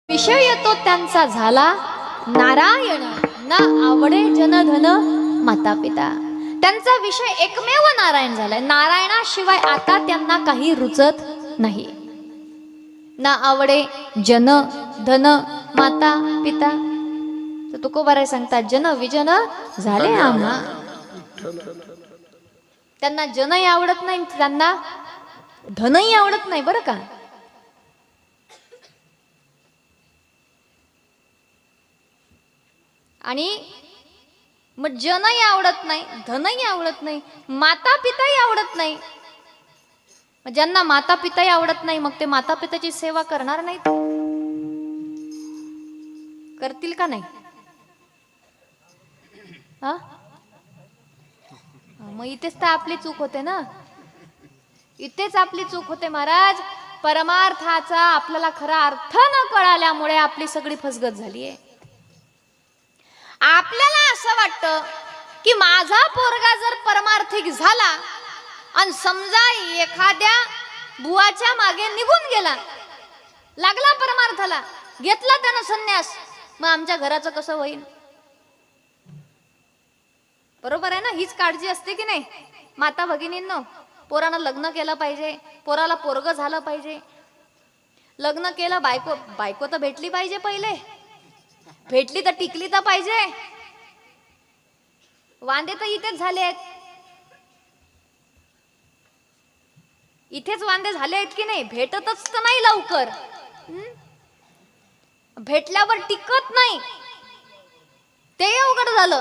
विषय येतो त्यांचा झाला नारायण, ना आवडे जनधन माता पिता. त्यांचा विषय एकमेव नारायण झालाय. नारायणाशिवाय आता त्यांना काही रुचत नाही. ना आवडे जन धन माता पिता. तर तुकोबाराय सांगतात जन विजन झाले आम्हा. त्यांना जनही आवडत नाही, त्यांना धनही आवडत नाही बरं का. आणि मग जनही आवडत नाही, धनही आवडत नाही, माता पिताही आवडत नाही. ज्यांना माता पिताही आवडत नाही मग ते माता पिताची सेवा करणार नाहीत, करतील का नाही? हा, मग इथेच तर आपली चूक होते ना. इथेच आपली चूक होते महाराज. परमार्थाचा आपल्याला खरा अर्थ न कळाल्यामुळे आपली सगळी फसगत झाली आहे. आपल्याला असं वाटतं की माझा पोरगा जर परमार्थिक झाला आणि समजा एखाद्या बुवाच्या मागे निघून गेला, लागला परमार्थाला, घेतला त्यानं संन्यास, मग आमच्या घराचं कसं होईल? बरोबर आहे ना. हीच काळजी असते की नाही माता भगिनींनो. पोरानं लग्न केलं पाहिजे, पोराला पोरग झालं पाहिजे. लग्न केलं, बायको तर भेटली पाहिजे, पहिले भेटली तर टिकली तर पाहिजे. वांदे तर इथेच झाले आहेत, इथेच वांदे झाले आहेत की नाही. भेटतच तर नाही लवकर, भेटल्यावर टिकत नाही, ते अवघड झालं.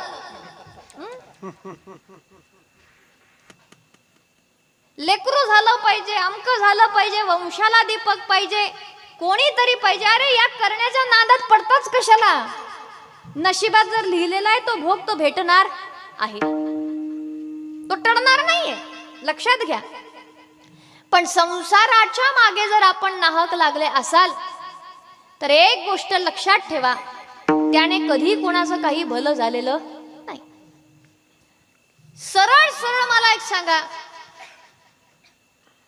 लेकरू झालं पाहिजे, अमक झालं पाहिजे, वंशाला दीपक पाहिजे, कोणीतरी पाहिजे. अरे या करण्याच्या नादात पडताच कशाला? नशिबात जर लिहिलेला आहे तो भोग तो भेटणार आहे, तो टळणार नाहीये, लक्षात घ्या. पण संसाराच्या मागे जर आपण नाहक लागले असाल तर एक गोष्ट लक्षात ठेवा, त्याने कधी कोणाचं काही भलं झालेलं नाही. सरळ सरळ मला एक सांगा,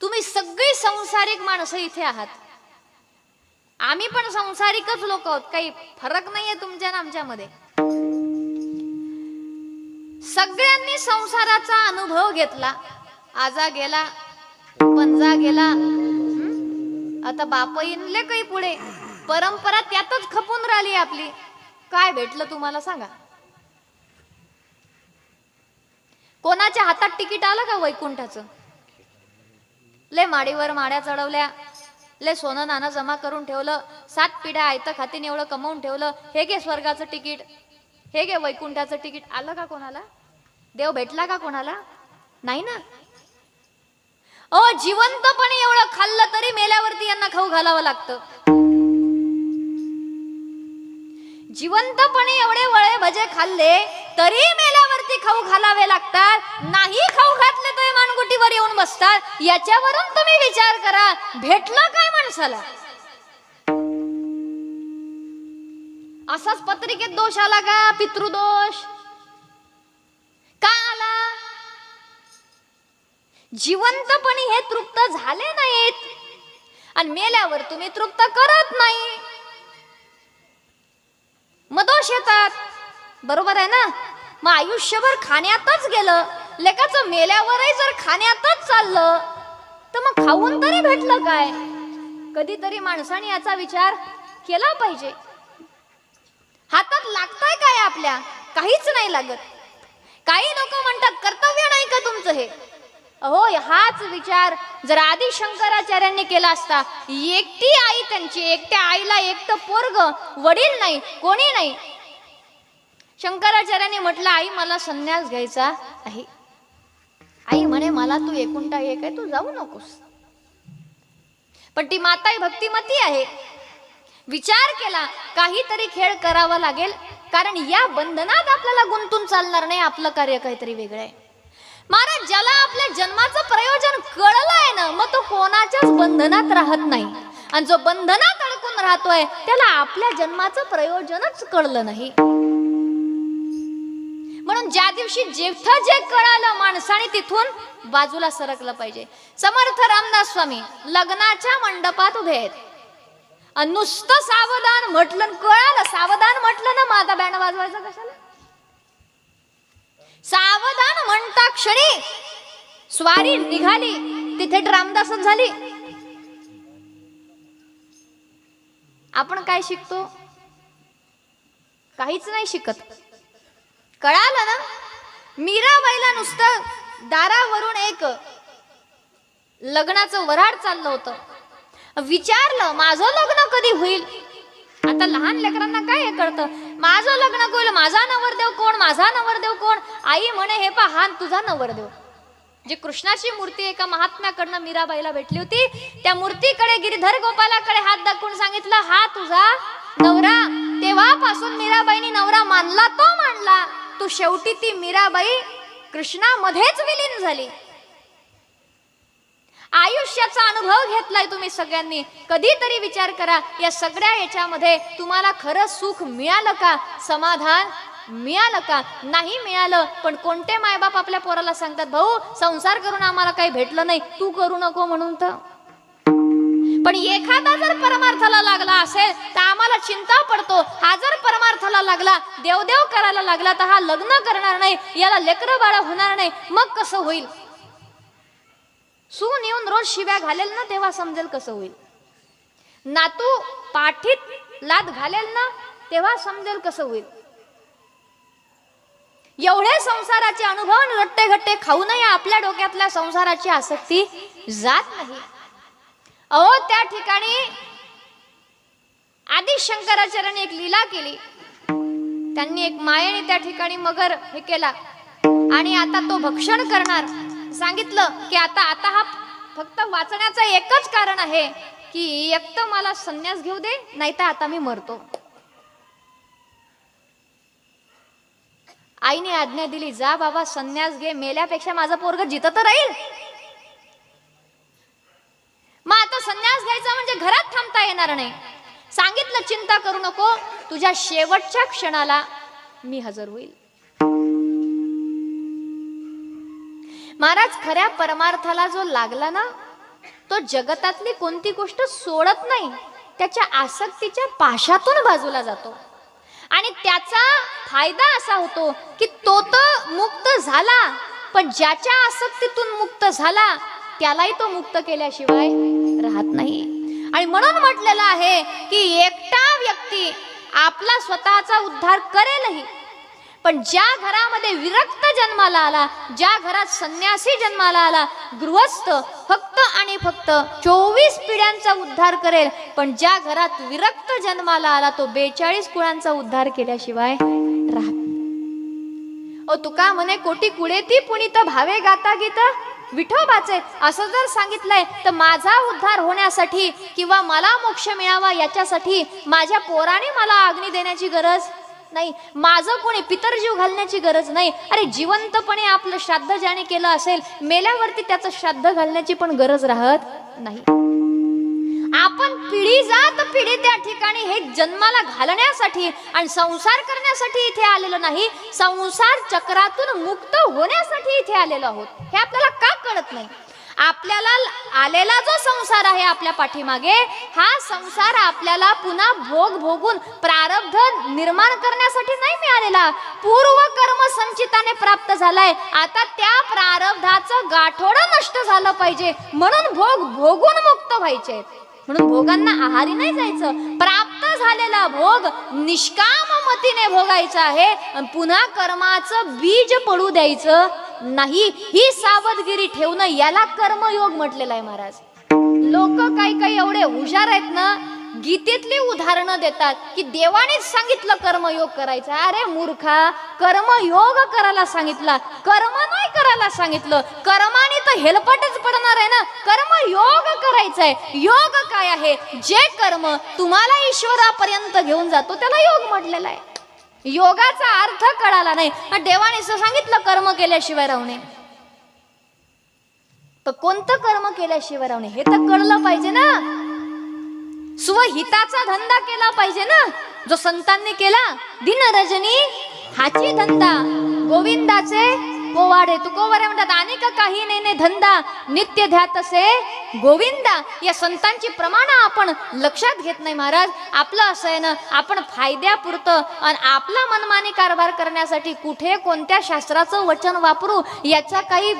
तुम्ही सगळी संसारिक माणसं इथे आहात, आम्ही पण संसारिकच लोक आहोत, काही फरक नाहीये तुमच्या आणि आमच्यामध्ये. सगळ्यांनी संसाराचा अनुभव घेतला, आजा गेला, पंजा गेला, आता बाप येईनले काही पुढे, परंपरा त्यातच खपून राहिली आपली. काय भेटलं तुम्हाला सांगा? कोणाच्या हातात तिकीट आलं का वैकुंठाचं? ले माडीवर माड्या चढवल्या, ले सोनं नाणं जमा करून ठेवलं, 7 पिढ्या आयतं खातीन एवढं कमवून ठेवलं, हे घे स्वर्गाचं तिकीट, हे घे वैकुंठाचं तिकीट. आलं का कोणाला? देव भेटला का कोणाला? नाही ना. जिवंतपणे एवढं खाल्लं तरी मेल्यावरती यांना खाऊ घालावं लागतं. जिवंतपणे एवढे वळे भजे खाल्ले तरी मेल्यावरती खाऊ घालावे लागतात. नाही खाऊ घातले तर मानगुटीवर येऊन बसतात. याच्यावरून तुम्ही विचार करा, भेटलं काय माणसाला? असाच पत्रिकेत दोष आला का? पितृदोष का आला? जिवंतपणी हे तृप्त झाले नाहीत आणि मेल्यावर तुम्ही तृप्त करत नाही, मग दोष येतात. बरोबर आहे ना. मग आयुष्यभर खाण्यातच गेलं, लेकाचं मेल्यावरही जर खाण्यातच चाललं तर मग खाऊन तरी भेटलं काय? कधीतरी माणसाने याचा विचार केला पाहिजे. हातात लागतंय काय आपल्या? काहीच नाही लागत. काही लोक म्हणतात कर्तव्य नाही का तुमचं हे? अहो, हाच विचार जर आदि शंकराचार्यांनी केला असता, एकटी आई त्यांची, एकट्या आईला एकटं पोरग, वडील नाही, कोणी नाही. शंकराचार्यांनी म्हटलं आई मला संन्यास घ्यायचा आहे. आई म्हणे मला तू एकुलता एक आहे, तू जाऊ नकोस. पण ती माता भक्तिमती आहे, विचार केला काहीतरी खेळ करावा लागेल, कारण या बंधनात आपल्याला गुंतून चालणार नाही. आपलं कार्य काहीतरी वेगळं आहे. महाराज, ज्याला आपल्या जन्माचं प्रयोजन कळलंय ना, मग तो कोणाच्याच बंधनात राहत नाही. आणि जो बंधनात अडकून राहतोय त्याला आपल्या जन्माचं प्रयोजनच कळलं नाही. म्हणून ज्या दिवशी जेव्हा जे कळालं माणसाने तिथून बाजूला सरकलं पाहिजे. समर्थ रामदास स्वामी लग्नाच्या मंडपात उभे आहेत नुसतं सावधान म्हटलं, कळालं सावधान म्हटलं ना, माझा बँड वाजवायचा कशाला? सावधान म्हणता क्षणी स्वारी निघाली, तिथे रामदासच झाली. आपण काय शिकतो? काहीच नाही शिकत. कळालं ना? मीराबाईला नुसतं दारावरून एक लग्नाचं वऱ्हाड चाललं होतं. विचारलं माझं लग्न कधी होईल? आता लहान लेकरांना काय हे कळतं? माझं लग्न होईल, माझा नवरदेव कोण, माझा नवरदेव कोण? आई म्हणे हे पहा, हा तुझा नवरदेव. जी कृष्णाची मूर्ती एका महात्म्याकडनं मीराबाईला भेटली होती, त्या मूर्तीकडे गिरीधर गोपालाकडे हात दाखवून सांगितलं, हा तुझा नवरा. तेव्हापासून मीराबाईनी नवरा मानला तो मानला. तो शेवटी ती मीराबाई कृष्णामध्येच विलीन झाली. आयुष्याचा अनुभव घेतलाय तुम्ही सगळ्यांनी, कधीतरी विचार करा, या सगळ्या याच्यामध्ये तुम्हाला खरं सुख मिळालं का? समाधान मिळालं का? नाही मिळालं. पण कोणते मायबाप आपल्या पोराला सांगतात, भाऊ संसार करून आम्हाला काही भेटलं नाही, तू करू नको म्हणून. तर पण एखादा जर परमार्थाला लागला असेल तर आम्हाला चिंता पडतो. हा जर परमार्थाला लागला, देवदेव करायला लागला, तर हा लग्न करणार नाही, याला लेकरं बाळ होणार नाही, मग कसं होईल? सून येऊन रोज शिव्या घालेल ना, तेव्हा समजेल कसं होईल. नातू पाठीत लाद घालेल ना, तेव्हा समजेल कसं होईल. एवढे संसाराचे अनुभव रट्टे घट्टे खाऊनही आपल्या डोक्यातल्या संसाराची आसक्ती जात नाही. अहो त्या ठिकाणी आदि शंकराचार्यांनी एक लीला केली. त्यांनी एक मायेने त्या ठिकाणी मगर हे केला आणि आता तो भक्षण करणार. सांगितलं की आता हा फक्त वाचण्याचं एकच कारण आहे की एक तर मला संन्यास घेऊ दे, नाही तर आता मी मरतो. आईने आज्ञा दिली, जा बाबा संन्यास घे, मेल्यापेक्षा माझं पोरग जिथं तर राहील. मग आता संन्यास घ्यायचा म्हणजे घरात थांबता येणार नाही. सांगितलं चिंता करू नको, तुझ्या शेवटच्या क्षणाला मी हजर होईल. महाराज खऱ्या परमार्थाला जो लागला ना, तो जगतातली कोणती गोष्ट सोडत नाही, त्याच्या आसक्तीच्या पाशातून बाजूला जातो. आणि त्याचा फायदा असा होतो की तो तर मुक्त झाला, पण ज्याच्या आसक्तीतून मुक्त झाला त्यालाही तो मुक्त केल्याशिवाय राहत नाही. आणि म्हणून म्हटलेलं आहे की एकटा व्यक्ती आपला स्वतःचा उद्धार करेलही, पण ज्या घरामध्ये विरक्त जन्माला आला, ज्या घरात संन्यासी जन्माला आला, गृहस्थ फक्त आणि फक्त 24 पिढ्यांचा उद्धार करेल. पण ज्या घरात विरक्त जन्माला आला, तो 42 कुळांचा उद्धार केल्याशिवाय राहत. ओ तुका म्हणे कोटी कुळेती पुनीत भावे गाता गीत विठोबाचे. असं जर सांगितलंय तर माझा उद्धार होण्यासाठी किंवा मला मोक्ष मिळावा याच्यासाठी माझ्या पोराने मला अग्नी देण्याची गरज नाही, माझं कोणी पितरजीव घालण्याची गरज नाही. अरे जिवंतपणे आपलं श्राद्ध ज्याने केलं असेल, मेल्यावरती त्याचं श्राद्ध घालण्याची पण गरज राहत नाही. आपण पिढी जात पिढी त्या ठिकाणी हे जन्माला घालण्यासाठी आणि संसार करण्यासाठी इथे आलेलो नाही, संसार चक्रातून मुक्त होण्यासाठी इथे आलेलो आहोत. हे आपल्याला का कळत नाही? आपल्याला आलेला जो संसार आहे आपल्या पाठीमागे, हा संसार आपल्याला पुन्हा भोगून प्रारब्ध निर्माण करण्यासाठी नाही मिळालेला, पूर्व कर्म संचिताने प्राप्त झालाय. आता त्या प्रारब्धाचं गाठोडं नष्ट झालं पाहिजे, म्हणून भोगून मुक्त व्हायचे. म्हणून भोगांना आहारी नाही जायचं. प्राप्त झालेला भोग निष्काम मतीने भोगायचा आहे, पुन्हा कर्माचं बीज पडू द्यायचं नाही. ही सावधगिरी ठेवणं, याला कर्मयोग म्हटलेलं आहे महाराज. लोक काही एवढे हुशार आहेत ना, गीतेतली उदाहरणं देतात की देवानेच सांगितलं कर्मयोग करायचा. अरे मूर्खा, कर्मयोग करायला सांगितला, कर्म नाही करायला सांगितलं. कर्माने तर हेलपटच पडणार आहे ना, कर्मयोग करायचंय. योग काय आहे? जे कर्म तुम्हाला ईश्वरापर्यंत घेऊन जातो त्याला योग म्हटलेला आहे. योगाचा अर्थ कळाला नाही, देवाने सांगितलं कर्म केल्याशिवाय राहणे. तर कोणतं कर्म केल्याशिवाय राहणे हे तर कळलं पाहिजे ना. स्वहिताचा धंदा केला पाहिजे ना, जो संतांनी केला. दिन रजनी हाची धंदा, गोविंदाचे पोवाडे तुकोबरे म्हणतात अनेक काही नेने धंदा नित्य ध्यात असे गोविंदा. या संतांची प्रमाण आपण लक्षात घेत नाही महाराज. आपलं असं आहे ना, आपण फायद्यापुरतं आणि आपला मनमानी कारभार करण्यासाठी कुठे कोणत्या शास्त्राचं वचन वापरू याचा काही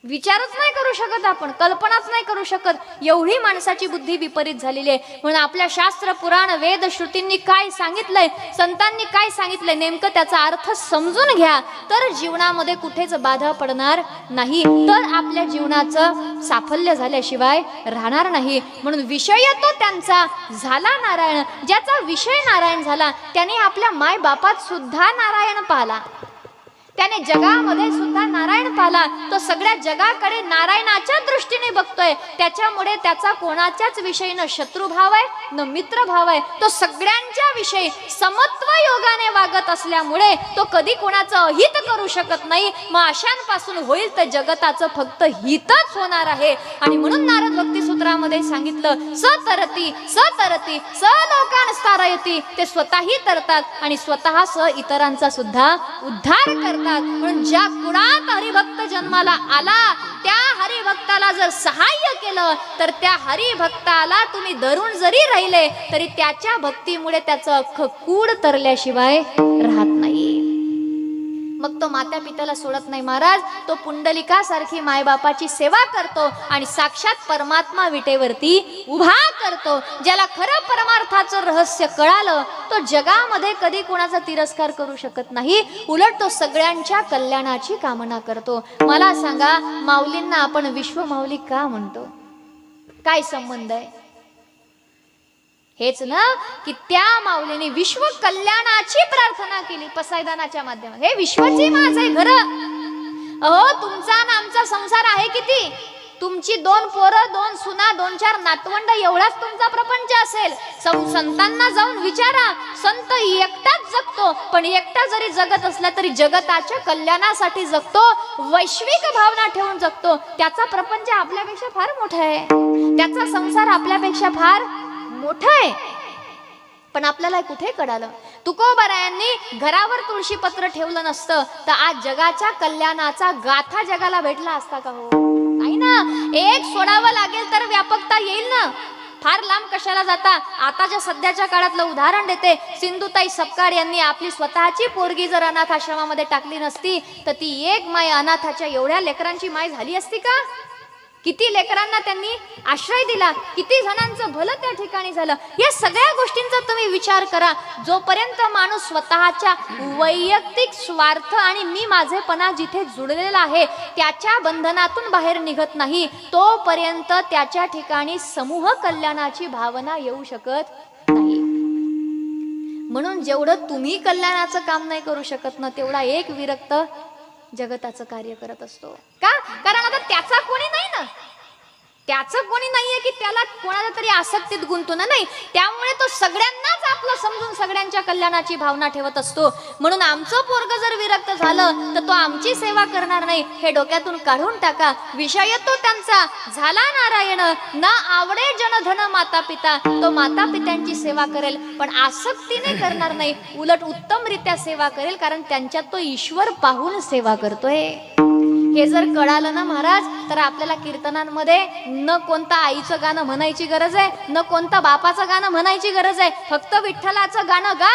विचारच नाही करू शकत, आपण कल्पनाच नाही करू शकत. एवढी माणसाची बुद्धी विपरीत झालेली आहे. म्हणून आपल्या शास्त्र पुराण वेद श्रुतींनी काय सांगितलंय, संतांनी काय सांगितलंय, नेमकं त्याचा अर्थ समजून घ्या तर जीवनामध्ये कुठेच बाधा पडणार नाही, तर आपल्या जीवनाचं साफल्य झाल्याशिवाय राहणार नाही. म्हणून विषय तो त्यांचा झाला नारायण. ज्याचा विषय नारायण झाला त्याने आपल्या माय बापात सुद्धा नारायण पाहला, त्याने जगामध्ये सुद्धा नारायण पाहला. तो सगळ्या जगाकडे नारायणाच्या दृष्टीने बघतोय. त्याच्यामुळे त्याचा कोणाच्याच विषयी न शत्रुभाव आहे न मित्रभाव आहे. तो सगळ्यांच्या विषयी समत्व योगाने वागत असल्यामुळे तो कधी कोणाचं अहित करू शकत नाही. मग अशांपासून होईल तर जगताचं फक्त हितच होणार आहे. आणि म्हणून नारद भक्ती सूत्रामध्ये सांगितलं सतरती सतरती स लोकान स्थारयती. ते स्वतःही तरतात आणि स्वतः स इतरांचा सुद्धा उद्धार करतात. म्हणून ज्या कुळात हरिभक्त जन्माला आला त्या हरिभक्ताला जर सहाय्य केलं तर त्या हरिभक्ताला तुम्ही धरून जरी राहिले तरी त्याच्या भक्तीमुळे त्याचं अख्खं कूड तरल्याशिवाय राहत नाही. मग तो माता पित्याला सोडत नाही महाराज. तो पुंडलिकासारखी मायबापाची सेवा करतो आणि साक्षात परमात्मा विटेवरती उभा करतो. ज्याला खरं परमार्थाचं रहस्य कळालं तो जगामध्ये कधी कोणाचा तिरस्कार करू शकत नाही, उलट तो सगळ्यांच्या कल्याणाची कामना करतो. मला सांगा, माऊलींना आपण विश्वमाऊली का म्हणतो? काय संबंध आहे? हेच ना की त्या माऊलीने विश्व कल्याणाची प्रार्थना केली पसायदानाच्या माध्यमात. हे विश्वाची माझे घर. अहो तुमचा आणि आमचा संसार आहे किती? तुमची 2 पोरं 2 सुना 2-4 नातवंड एवढाच तुमचा प्रपंच असेल. संतांना जाऊन विचारा, संत एकटाच जगतो, पण एकटा जरी जगत असला तरी जगताच्या कल्याणासाठी जगतो, वैश्विक भावना ठेवून जगतो. त्याचा प्रपंच आपल्यापेक्षा फार मोठा आहे, त्याचा संसार आपल्यापेक्षा फार मोठं आहे. पण आपल्याला कुठे कळालं? तुकोबारायांनी घरावर तुळशी पत्र ठेवलं नसतं तर आज जगाच्या कल्याणाचा गाथा जगाला भेटला असता का? हो नाही ना. एक सोडावं लागेल तर व्यापकता येईल ना. फार लांब कशाला जाता. आताच्या सध्याच्या काळातलं उदाहरण देते. सिंधुताई सपकाळ यांनी आपली स्वतःची पोरगी जर अनाथ आश्रमामध्ये टाकली नसती तर ती एक माय अनाथाच्या एवढ्या लेकरांची माय झाली असती का? किती लेकरांना त्यांनी आश्रय दिला, किती जणांचं भलं त्या ठिकाणी झालं. या सगळ्या गोष्टींचा तुम्ही विचार करा. जोपर्यंत माणूस स्वतःच्या वैयक्तिक स्वार्थ आणि मी माझेपणा जिथे जुळलेला आहे त्याच्या बंधनातून बाहेर निघत नाही तोपर्यंत त्याच्या ठिकाणी समूह कल्याणाची भावना येऊ शकत नाही. म्हणून जेवढं तुम्ही कल्याणाचं काम नाही करू शकत ना तेवढा एक विरक्त जगताचं कार्य करत असतो. का? कारण आता त्याचा कोणी नाही ना, त्याचं कोणी नाहीये की त्याला कोणाला तरी आसक्तीत गुंतू ना. नाही, त्यामुळे तो सगळ्यांनाच आपलं समजून सगळ्यांच्या कल्याणाची भावना ठेवत असतो. म्हणून आमचं पोरग जर विरक्त झालं तर तो आमची सेवा करणार नाही हे डोक्यातून काढून टाका. विषय तो त्यांचा झाला नारायण. ना आवडे जनधन माता पिता. तो माता पित्यांची सेवा करेल पण आसक्तीने करणार नाही, उलट उत्तमरित्या सेवा करेल कारण त्यांच्यात तो ईश्वर पाहून सेवा करतोय. हे जर कळालं ना महाराज तर आपल्याला कीर्तनांमध्ये न कोणतं आईचं गाणं म्हणायची गरज आहे, न कोणतं बापाचं गाणं म्हणायची गरज आहे. फक्त विठ्ठलाचं गाणं गा.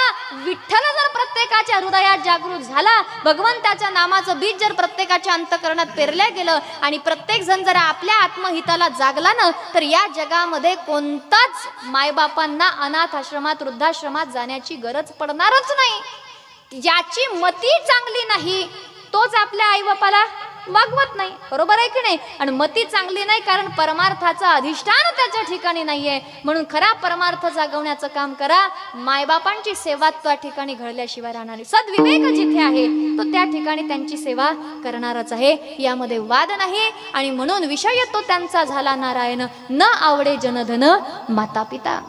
विठ्ठल जर प्रत्येकाच्या हृदयात जागृत झाला, भगवंताच्या नामाचं बीज जर प्रत्येकाच्या अंतःकरणात पेरलं गेलं आणि प्रत्येक जण जर आपल्या आत्महिताला जागला ना तर या जगामध्ये कोणताच मायबापांना अनाथ आश्रमात वृद्धाश्रमात जाण्याची गरज पडणारच नाही. ज्याची मती चांगली नाही तोच आपल्या आई बापाला वागवत नाही. बरोबर आहे की नाही? आणि मती चांगली नाही कारण परमार्थाचं अधिष्ठान त्याच्या ठिकाणी नाहीये. म्हणून खरा परमार्थ जागवण्याचं काम करा. मायबापांची सेवा त्या ठिकाणी घडल्याशिवाय राहणार नाही. सद्विवेक जिथे आहे तो त्या ठिकाणी त्यांची सेवा करणारच आहे, यामध्ये वाद नाही. आणि म्हणून विषय तो त्यांचा झाला नारायण. न आवडे जनधन माता पिता.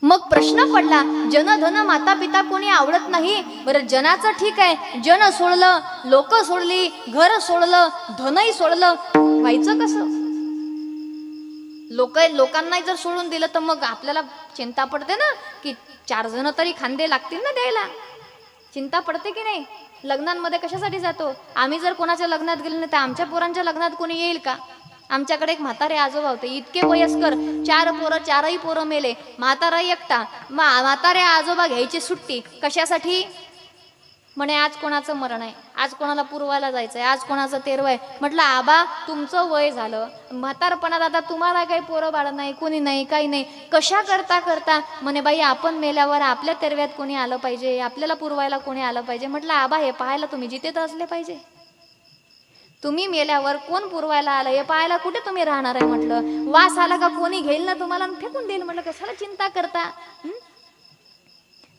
मग प्रश्न पडला, जनधन माता पिता कोणी आवडत नाही. बरं जनाचं ठीक आहे, जन सोडलं, लोक सोडली, घर सोडलं, धनही सोडलं, व्हायचं कसं? लोकांना जर सोडून दिलं तर मग आपल्याला चिंता पडते ना की 4 जण तरी खांदे लागतील ना द्यायला. चिंता पडते की नाही? लग्नांमध्ये कशासाठी जातो आम्ही? जर कोणाच्या लग्नात गेलो नाही तर आमच्या पोरांच्या लग्नात कोणी येईल का? आमच्याकडे एक म्हातारे आजोबा होते, इतके वयस्कर, 4 पोरं, 4ही पोरं मेले, म्हातारा एकटा. म्हातारे आजोबा घ्यायची सुट्टी कशासाठी? म्हणे आज कोणाचं मरण आहे, आज कोणाला पूर्वाला जायचं आहे, आज कोणाचं तेरवं आहे. म्हटलं आबा तुमचं वय झालं, म्हातारपणात आता तुम्हाला काही पोरं बाळ नाही, कोणी नाही, काही नाही, कशा करता करता? म्हणे बाई आपण मेल्यावर आपल्या तेरव्यात कोणी आलं पाहिजे, आपल्याला पुरवायला कोणी आलं पाहिजे. म्हटलं आबा हे पाहायला तुम्ही जिथे तर असले पाहिजे. तुम्ही मेल्यावर कोण पुरवायला आलं हे पाहायला कुठे तुम्ही राहणार आहे? म्हटलं वास आला का कोणी घेईल ना तुम्हाला फेकून देईल. म्हटलं कशाला चिंता करता?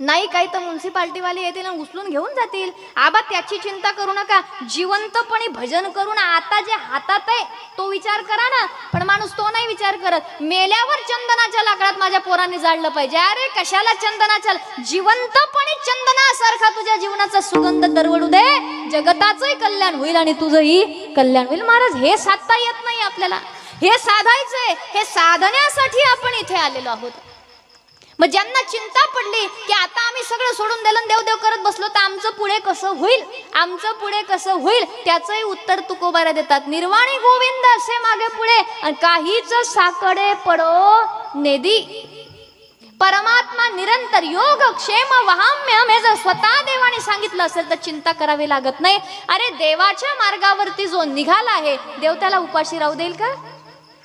नाही काही तर म्युन्सिपाल्टीवाले येतील आणि उचलून घेऊन जातील. आबा त्याची चिंता करू नका, जिवंतपणे भजन करून आता जे हातात आहे तो विचार करा ना. पण माणूस तो नाही विचार करत, मेल्यावर चंदनाच्या लाकडात माझ्या पोरांनी जाळलं पाहिजे. अरे कशाला चंदनाच्या, जिवंतपणे चंदनासारखा तुझ्या जीवनाचा सुगंध दरवडू दे, जगताचंही कल्याण होईल आणि तुझंही कल्याण होईल. महाराज हे साधता येत नाही आपल्याला, हे साधायचंय, हे साधण्यासाठी आपण इथे आलेलो आहोत. मग ज्यांना चिंता पडली की आता आम्ही सगळं सोडून दिलं देव देव करत बसलो तर आमचं पुढे कसं होईल, आमचं पुढे कसं होईल, त्याचंही उत्तर तुकोबारा देतात. निर्वाणी गोविंद असे मागे पुढे काहीच साकडे पडो नेदी, परमात्मा निरंतर योग क्षेम वहाम्यम. हे जर स्वतः देवाने सांगितलं असेल तर चिंता करावी लागत नाही. अरे देवाच्या मार्गावरती जो निघाला आहे देव त्याला उपाशी राहू देईल का?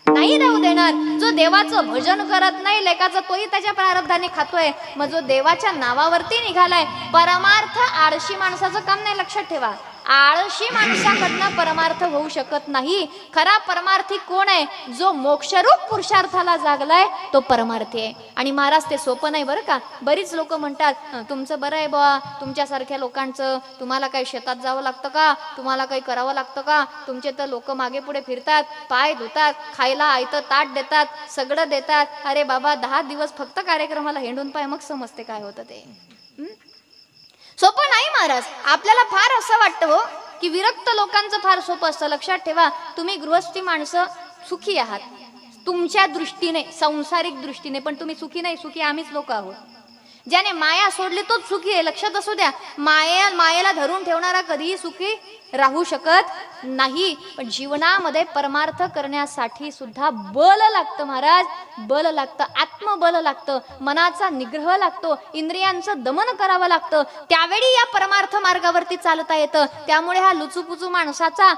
नाही राहू देणार. जो देवाचं भजन करत नाही लेकाचं तोही त्याच्या प्रारब्धाने खातोय. मग जो देवाच्या नावावरती निघालाय, परमार्थ आळशी माणसाचं काम नाही, लक्षात ठेवा. आळशी माणसाकडनं परमार्थ होऊ शकत नाही. खरा परमार्थी कोण आहे? जो मोक्षरूप पुरुषार्थाला जागलाय तो परमार्थी आहे. आणि महाराज ते सोपं नाही बरं का. बरीच लोक म्हणतात तुमचं बरं आहे बा, तुमच्यासारख्या लोकांचं, तुम्हाला काही शेतात जावं लागतं का, तुम्हाला काही करावं लागतं का, तुमचे तर लोक मागे पुढे फिरतात, पाय धुतात, खायला आयतं ताट देतात, सगळं देतात. अरे बाबा 10 दिवस फक्त कार्यक्रमाला हेंडून पाय, मग समजते काय होतं ते. सोपं नाही महाराज. आपल्याला फार असं वाटतं हो की विरक्त लोकांचं फार सोपं असतं. लक्षात ठेवा, तुम्ही गृहस्थी माणसं सुखी आहात तुमच्या दृष्टीने, सांसारिक दृष्टीने, पण तुम्ही सुखी नाही. सुखी आम्हीच लोक आहोत. ज्याने माया सोडली तोच सुखी आहे, लक्षात असू द्या. मायेला धरून ठेवणारा कधीही सुखी राहू शकत नाही. पण जीवनामध्ये परमार्थ करण्यासाठी सुद्धा बल लागतं महाराज, बल लागतं, आत्मबल लागतं, मनाचा निग्रह लागतो, इंद्रियांचं दमन करावं लागतं. त्यावेळी या परमार्थ मार्गावरती चालता येतं. त्यामुळे हा लुचुपुचू माणसाचा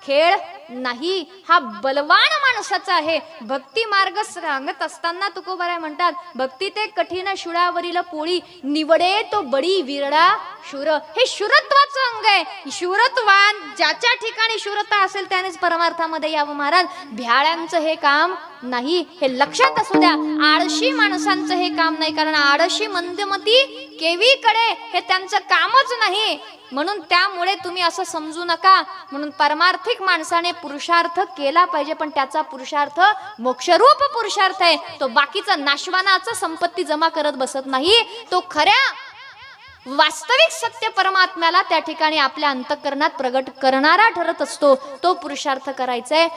खेळ नाही, हा बलवान माणसाचा आहे. भक्ती मार्ग सांगत असताना तुकोबाराय म्हणतात, भक्ती ते कठीण शुळावरील पोळी, निवडे तो बडी विरडा शूर. हे शूरत्वाचं अंग आहे. शूरत्वान ज्याच्या ठिकाणी शूरता असेल त्यानेच परमार्थामध्ये यावं महाराज. भ्याळ्यांचं हे काम नाही, हे लक्षात असू द्या. आळशी माणसांचं हे काम नाही, कारण आळशी मंदमती केवीकडे हे त्यांचं कामच नाही. म्हणून त्यामुळे तुम्ही असं समजू नका. म्हणून परमार्थिक माणसाने पुरुषार्थ केला पाहिजे, पण त्याचा पुरुषार्थ मोक्षरूप पुरुषार्थ आहे. तो बाकीचा नाशवानाचा संपत्ती जमा करत बसत नाही. तो खऱ्या वास्तविक सत्य परमात्म्याला त्या ठिकाणी आपल्या अंतःकरणात प्रगट करणारा ठरत असतो. तो पुरुषार्थ करायचा आहे.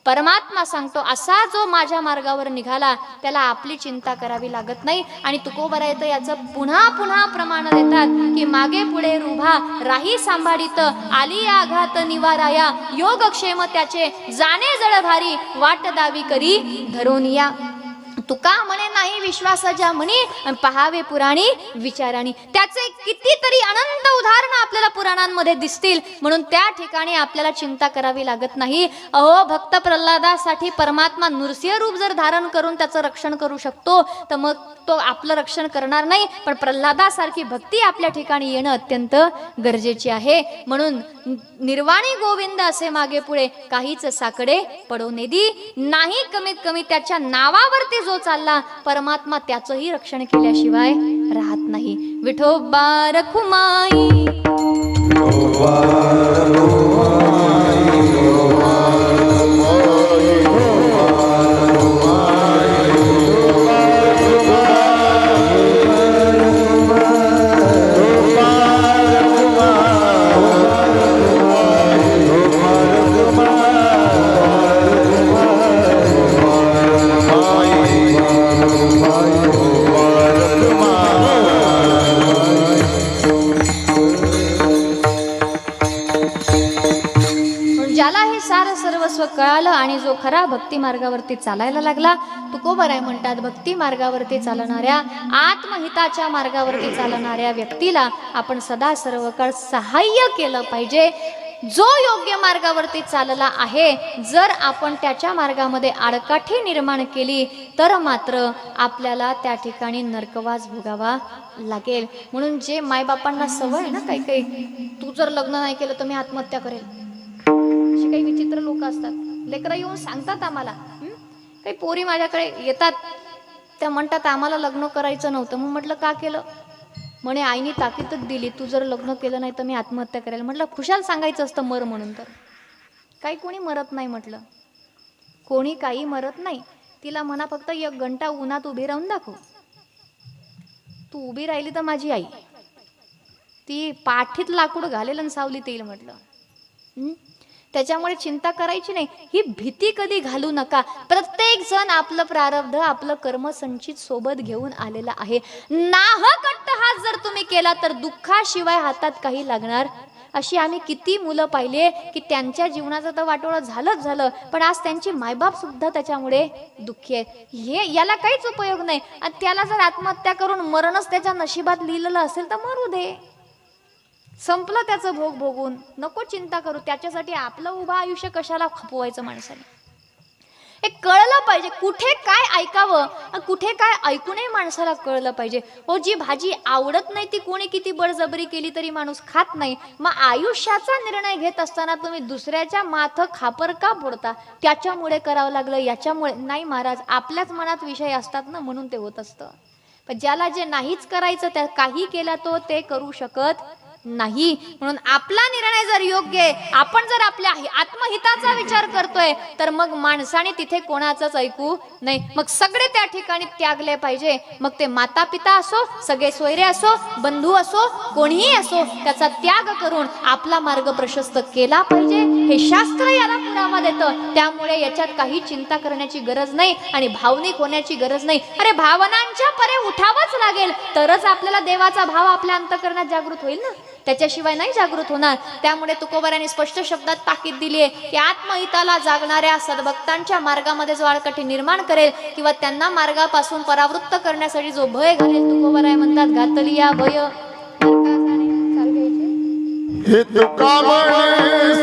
परमात्मा सांगतो असा जो माझ्या मार्गावर निघाला त्याला आपली चिंता करावी लागत नाही. आणि तुकोबारा येतं याचं पुन्हा पुन्हा प्रमाण देतात की मागे पुढे रुभा राही सांभाळीत, आली आघात निवाराया, योगक्षेम त्याचे जाणे जळभारी, वाट दावी करी धरून या. तुका म्हणे नाही विश्वास ज्या म्हणी, पहावे पुराणी विचाराणी. त्याचे कितीतरी अनंत उदाहरणं आपल्याला पुराणांमध्ये दिसतील. म्हणून त्या ठिकाणी आपल्याला चिंता करावी लागत नाही. अहो भक्त प्रल्हादासाठी परमात्मा नृसिंह रूप जर धारण करून त्याचं रक्षण करू शकतो तर मग तो आपलं रक्षण करणार नाही. पण प्रल्हादासारखी भक्ती आपल्या ठिकाणी येणं अत्यंत गरजेची आहे. म्हणून निर्वाणी गोविंद असे मागे पुढे काहीच साकडे पडो नेदी नाही. कमीत कमी त्याच्या नावावरती जो चालला परमात्मा त्याचंही रक्षण केल्याशिवाय राहत नाही. विठोबा रखुमाई, असं कळालं आणि जो खरा भक्ती मार्गावरती चालायला लागला. तुकोबराय म्हणतात, भक्ती मार्गावरती चालणाऱ्या, आत्महिताच्या मार्गावरती चालणाऱ्या व्यक्तीला आपण सदा सर्व काळ सहाय्य केलं पाहिजे. जो योग्य मार्गावरती चालला आहे, जर आपण त्याच्या मार्गामध्ये आडकाठी निर्माण केली तर मात्र आपल्याला त्या ठिकाणी नरकवास भोगावा लागेल. म्हणून जे मायबापांना सवय आहे ना, काही काही, तू जर लग्न नाही केलं तर मी आत्महत्या करेल, अशी काही विचित्र लोक असतात. लेकरं येऊन सांगतात आम्हाला. काही पोरी माझ्याकडे येतात, त्या म्हणतात आम्हाला लग्न करायचं नव्हतं. मग म्हटलं का केलं? म्हणे आईने ताकीदच दिली, तू जर लग्न केलं नाही तर मी आत्महत्या करेल. म्हटलं खुशाल सांगायचं असतं मर म्हणून. तर काही कोणी मरत नाही. म्हटलं कोणी काही मरत नाही. तिला म्हणा फक्त 1 घंटा उन्हात उभी राहून दाखव. तू उभी राहिली तर माझी आई ती पाठीत लाकूड घालेल आणि सावलीत येईल. म्हटलं त्याच्यामुळे चिंता करायची नाही. ही भीती कधी घालू नका. प्रत्येक जण आपलं प्रारब्ध, आपलं कर्म संचित सोबत घेऊन आलेला आहे. नाहक अट्टहास जर तुम्ही केला तर दुःखाशिवाय हातात काही लागणार. अशी आम्ही किती मुलं पाहिले की त्यांच्या जीवनाचं तर वाटोळं झालंच झालं, पण आज त्यांची मायबाप सुद्धा त्याच्यामुळे दुःखी आहे. याला काहीच उपयोग नाही. आणि त्याला जर आत्महत्या करून मरणच त्याच्या नशिबात लिहिलेलं असेल तर मरू दे, संपलं त्याचं भोग भोगून. नको चिंता करू. त्याच्यासाठी आपलं उभं आयुष्य कशाला खपवायचं माणसाने? हे कळलं पाहिजे. कुठे काय ऐकावं आणि कुठे काय ऐकू नये माणसाला कळलं पाहिजे. हो, जी भाजी आवडत नाही ती कोणी किती बळजबरी केली तरी माणूस खात नाही. मग आयुष्याचा निर्णय घेत असताना तुम्ही दुसऱ्याच्या माथं खापर का फोडता? त्याच्यामुळे करावं लागलं, याच्यामुळे नाही. महाराज, आपल्याच मनात विषय असतात ना, म्हणून ते होत असतं. पण ज्याला जे नाहीच करायचं त्या काही केला तो ते करू शकत नाही. म्हणून आपला निर्णय जर योग्य आहे, आपण जर आपल्या आत्महिताचा विचार करतोय, तर मग माणसाने तिथे कोणाचंच ऐकू नाही. मग सगळे त्या ठिकाणी त्यागले पाहिजे. मग ते माता पिता असो, सगळे सोयरे असो, बंधू असो, कोणीही असो, त्याचा त्याग करून आपला मार्ग प्रशस्त केला पाहिजे. हे शास्त्र याला पुरावा देतं. त्यामुळे याच्यात काही चिंता करण्याची गरज नाही आणि भावनिक होण्याची गरज नाही. अरे, भावनांच्या परे उठावंच लागेल तरच आपल्याला देवाचा भाव आपल्या अंतःकरणात जागृत होईल ना, त्याच्याशिवाय नाही जागृत होणार. त्यामुळे तुकोबाराने स्पष्ट शब्दात ताकीद दिली आहे की आत्महिताला जागणाऱ्या सद्भक्तांच्या मार्गामध्ये जो आडकाठी निर्माण करेल किंवा त्यांना मार्गापासून परावृत्त करण्यासाठी जो भय घालेल, तुकोबाराय म्हणतात घातली या भय हे तुका म्हणे